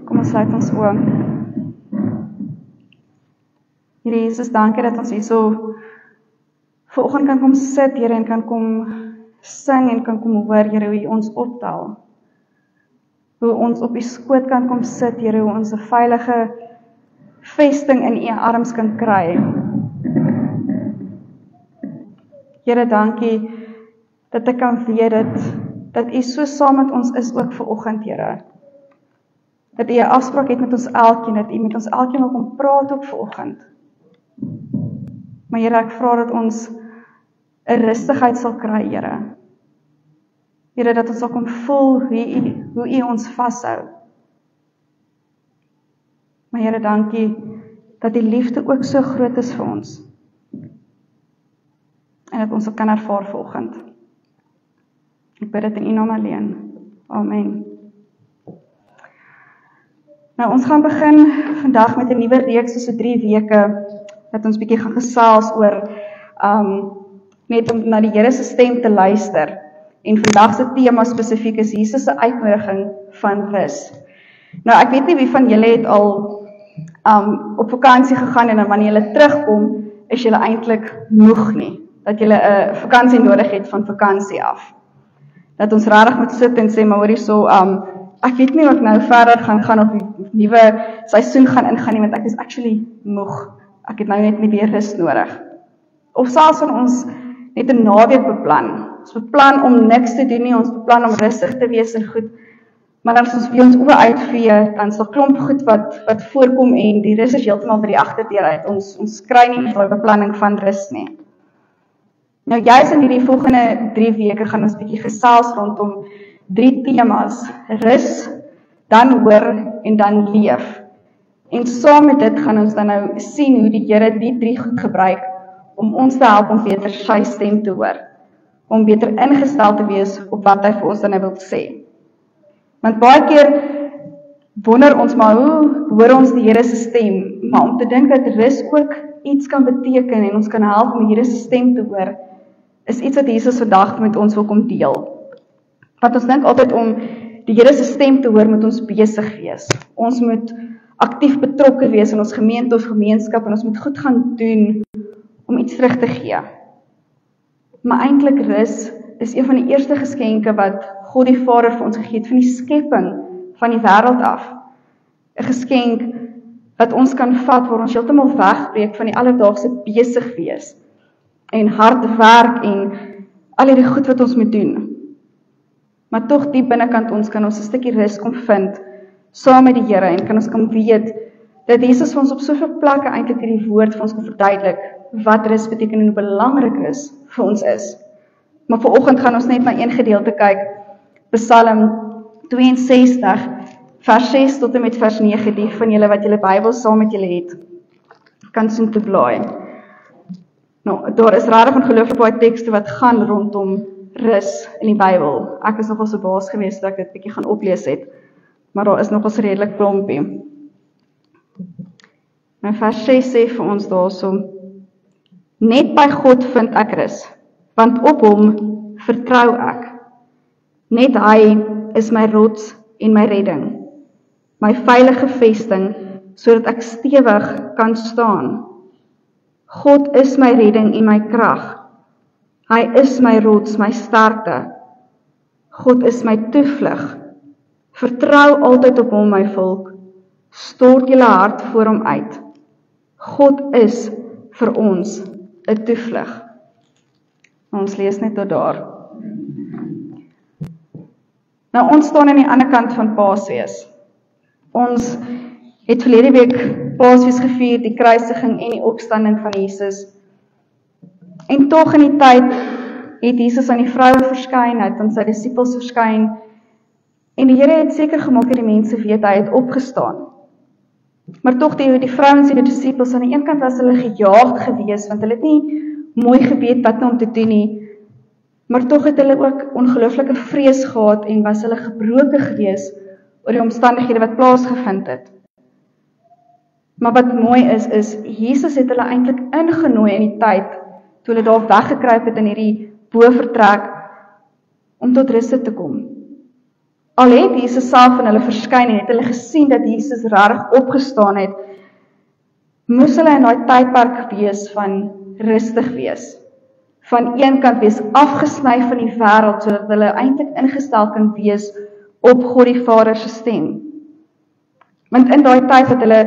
Kom ons sluit ons oë. Here Jesus, dankie dat ons hier so vanoggend kan kom sit, Here, en kan kom sing en kan kom hoor, Here, hoe U ons optel. Hoe ons op U skoot kan kom sit, Here, hoe ons 'n veilige vesting in U arms kan kry. Here, dankie dat ek kan weet dat U so saam met ons is ook vanoggend, Here. Dat U 'n afspraak het met ons elkeen, dat U met ons elkeen wil kom praat ook vanoggend. Maar Here, ek vra dat ons 'n rustigheid sal kry, Here. Here, dat ons sal kom voel hoe U ons vashou. Maar Here, dankie dat die liefde ook so groot is vir ons. En dat ons dit kan ervaar vanoggend. Ek bid dit in U naam alleen. Amen. Nou, ons gaan begin vandag met 'n nuwe reeks, so 3 weke, dat ons bietjie gaan gesels oor, net om na die Here se stem te luister. En vandag se tema spesifiek is Jesus se uitnodiging van rus. Nou, ek weet nie wie van julle het al op vakansie gegaan en dan wanneer julle terugkom, is julle eintlik moeg nie. Dat julle 'n vakansie nodig het van vakansie af. Dat ons regtig moet sit en sê, maar hoorie so, ek weet nie of ek nou verder gaan of die nuwe seisoen gaan ingaan nie, want ek is actually moeg. Ek het nou net weer rus nodig. Of selfs van ons net 'n naweek beplan. Ons beplan om niks te doen nie, ons beplan om rustig te wees en goed. Maar as ons weer ons oë uitvee, dan is daar klomp goed wat voorkom en die rus is heeltemal by die agterdeur uit. Ons kry nie daai beplanning van rus nie. Nou juist in hierdie volgende 3 weke gaan ons bietjie gesels rondom 3 temas: rus, dan hoor en dan leef. En saam met dit gaan ons dan nou sien hoe die Here die 3 goed gebruik om ons te help om beter sy stem te hoor. Om beter ingestel te wees op wat hy vir ons dan wil sê. Want baie keer wonder ons maar, hoe hoor ons die Here se stem? Maar om te dink dat rus ook iets kan beteken en ons kan help om die Here se stem te hoor, is iets wat Jesus vandag met ons wil kom deel. Want ons dink altyd om die Here se stem te hoor, moet ons besig wees. Ons moet aktief betrokke wees in ons gemeente of gemeenskap en ons moet goed gaan doen om iets terug te gee. Maar eintlik rus is een van die eerste geskenke wat God die Vader vir ons gegee het van die skepping van die wêreld af. 'n Geskenk wat ons kan vat waar ons heeltemal wegbreek van die alledaagse besig wees en hard werk en al hierdie goed wat ons moet doen. Maar tog diep binnekant ons kan ons 'n stukkie rus kom vind saam met die Here en kan ons kan weet dat Jesus vir ons op soveel plekke eintlik hierdie woord vir ons kan verduidelik wat rus beteken en hoe belangrik rus vir ons is. Maar vanoggend gaan ons net na een gedeelte kyk, Psalm 62, vers 6 tot en met vers 9, die van julle wat julle Bybel saam met julle het, kan soontoe te blaai. Nou, daar is regtig ongelooflik baie tekste wat gaan rondom rus in die Bybel. Ek is nogal so baas geweest dat ek dit bietjie gaan oplees het, maar daar is nogal so redelik klompie. Nou vers 6 sê vir ons daarso: net by God vind ek rus, want op hom vertrou ek. Net hy is my rots en my redding, my veilige vesting, sodat ek stewig kan staan. God is my redding en my krag. Hy is my rots, my sterkte. God is my toevlug. Vertrou altyd op hom, my volk. Stort julle hart voor hom uit. God is vir ons 'n toevlug. Ons lees net tot daar. Nou, ons staan aan die ander kant van Paasfees. Ons het verlede week Paasfees gevier, die kruisiging en die opstanding van Jesus. En tog in die tyd het Jesus aan die vroue verskyn, het aan sy disippels verskyn, en die Here het seker gemaak dat die mense weet hy het opgestaan. Maar tog die vrouens en die disippels, aan die een kant was hulle gejaagd gewees, want hulle het nie mooi geweet wat om te doen nie, maar tog het hulle ook ongelooflike vrees gehad en was hulle gebroke gewees oor die omstandighede wat plaasgevind het. Maar wat mooi is Jesus het hulle eintlik ingenooi in die tyd, toe hulle daar weggekruip het in hierdie bovertrek, om tot rus te kom. Al het Jesus self van hulle verskyn en het hulle gesien dat Jesus regtig opgestaan het, moes hulle in daai tydperk wees van rustig wees. Van een kant wees afgesny van die wêreld, sodat hulle eintlik ingestel kan wees op God die Vader se stem. Want in daai tyd wat hulle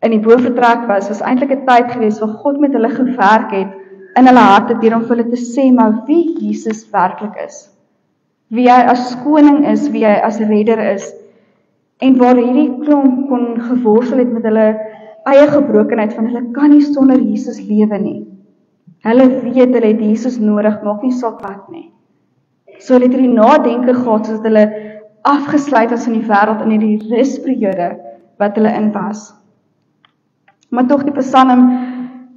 in die bovertrek was eintlik 'n tyd gewees waar God met hulle gewerk het in hulle harte deur om vir hulle te sê maar wie Jesus werklik is. Wie hy as koning is, wie hy as redder is. En waar hierdie klomp kon geworstel het met hulle eie gebrokenheid van hulle kan nie sonder Jesus lewe nie. Hulle weet hulle het Jesus nodig, maak nie saak wat nie. So hulle het hierdie nadenke gehad sodat hulle afgesluit was van die wêreld in hierdie rusperiode wat hulle in was. Maar tog die Psalm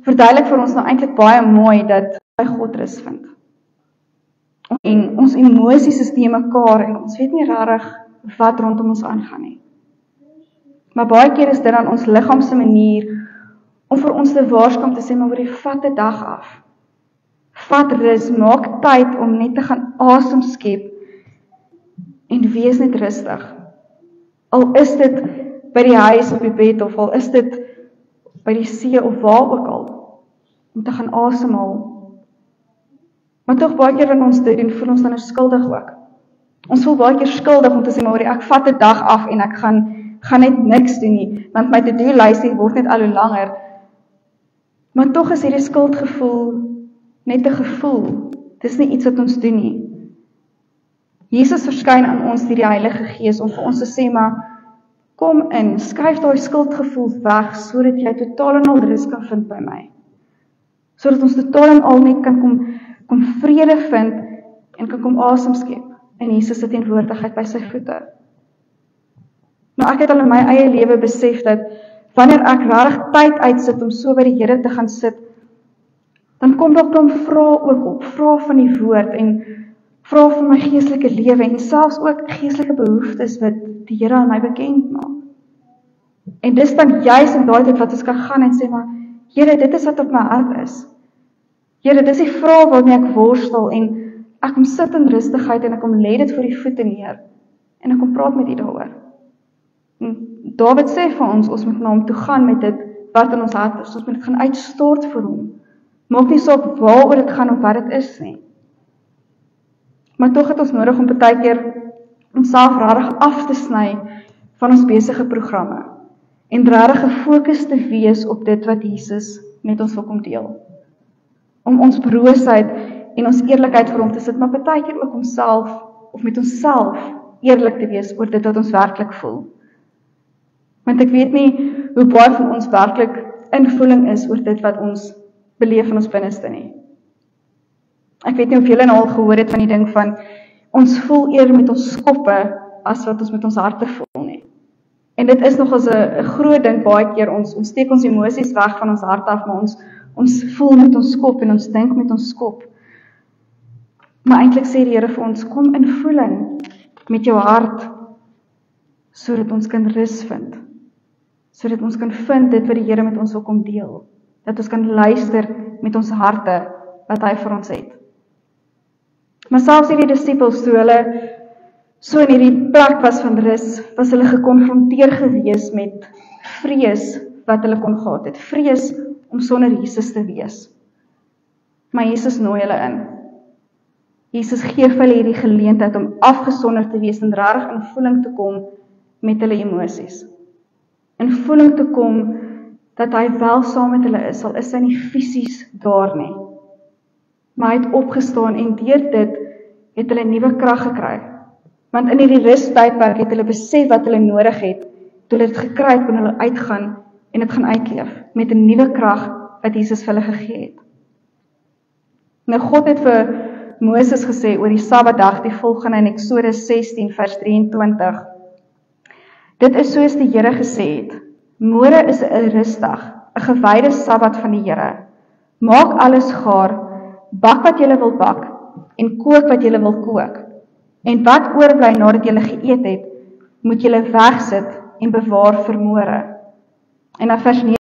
verduidelik vir ons nou eintlik baie mooi dat by God rus vind. En ons emosies is nie mekaar en ons weet nie regtig wat rondom ons aangaan nie. Maar baie keer is dit dan ons liggaam se manier om vir ons te waarsku om te sê maar oor die vat 'n dag af. Vat rus, maak tyd om net te gaan asem skep en wees net rustig. Al is dit by die huis op die bed of al is dit by die see of waar ook al, om te gaan asemhaal. Maar tog baie keer wanneer ons dit doen, voel ons dan skuldig ook. Ons voel baie keer skuldig om te sê, maar ek vat 'n dag af en ek gaan net niks doen nie, want my to-do-lysie word net al hoe langer. Maar tog is hierdie skuldgevoel net 'n gevoel. Dis nie iets wat ons doen nie. Jesus verskyn aan ons deur die Heilige Gees om vir ons te sê, maar kom in, skuif daai skuldgevoel weg, sodat jy totaal en al rus kan vind by my. Sodat ons totaal en al net kan kom vrede vind en kan kom asem skep in Jesus se teenwoordigheid by sy voete. Nou ek het al in my eie lewe besef dat wanneer ek regtig tyd uitsit om so by die Here te gaan sit, dan kom dalk dan vra ook op, vra van die woord en vra van my geestelike lewe en selfs ook geestelike behoeftes wat die Here aan my bekend maak. En dis dan juis in daai tyd wat ons kan gaan en sê maar Here, dit is wat op my hart is. Here, dis die vraag waarmee ek worstel en ek kom sit in rustigheid en ek kom lê dit voor die voete neer en ek kom praat met U daaroor. Dawid sê vir ons moet na hom toe gaan met dit wat in ons hart is. Ons moet dit gaan uitstort vir hom. Maak nie saak waaroor dit gaan of wat dit is nie. Maar tog het ons nodig om baie keer onsself regtig af te sny van ons besige programme en regtig gefokus te wees op dit wat Jesus met ons wil kom deel. Om ons broosheid en ons eerlikheid vir hom te sit, maar baie keer ook onsself of met onsself eerlik te wees oor dit wat ons werklik voel. Want ek weet nie hoe baie van ons werklik invoeling is oor dit wat ons beleef in ons binneste nie. Ek weet nie of julle nou al gehoor het van die ding van ons voel eerder met ons koppe as wat ons met ons harte voel nie. En dit is nog as 'n groot ding baie keer, ons steek ons emosies weg van ons hart af, maar ons voel met ons kop en ons dink met ons kop. Maar eintlik sê die Here vir ons, kom in voeling met jou hart, sodat ons kan rus vind. Sodat ons kan vind dit wat die Here met ons wil kom deel. Dat ons kan luister met ons harte, wat hy vir ons het. Maar selfs hierdie disippels, toe hulle so in hierdie plek was van rus, was hulle gekonfronteer gewees met vrees wat hulle kon gehad het. Vrees om sonder Jesus te wees. Maar Jesus nooi hulle in. Jesus gee vir hulle hierdie geleentheid om afgesonder te wees en regtig in voeling te kom met hulle emosies. In voeling te kom dat hy wel saam met hulle is, al is hy nie fisies daar nie. Maar hy het opgestaan en deur dit het hulle nuwe krag gekry. Want in hierdie rustydperk het hulle besef wat hulle nodig het, toe hulle dit gekry het, kon hulle uitgaan en dit gaan uitleef, met 'n nuwe krag wat Jesus vir hulle gegee het. Nou God het vir Moses gesê oor die Sabbatdag, die volgende in Eksodus 16 vers 23. Dit is soos die Here gesê het, môre is 'n rustdag, 'n gewyde Sabbat van die Here. Maak alles gaar, bak wat jy wil bak en kook wat jy wil kook. En wat oorbly nadat jy geëet het, moet jy wegsit en bewaar vir môre. En dan vers 9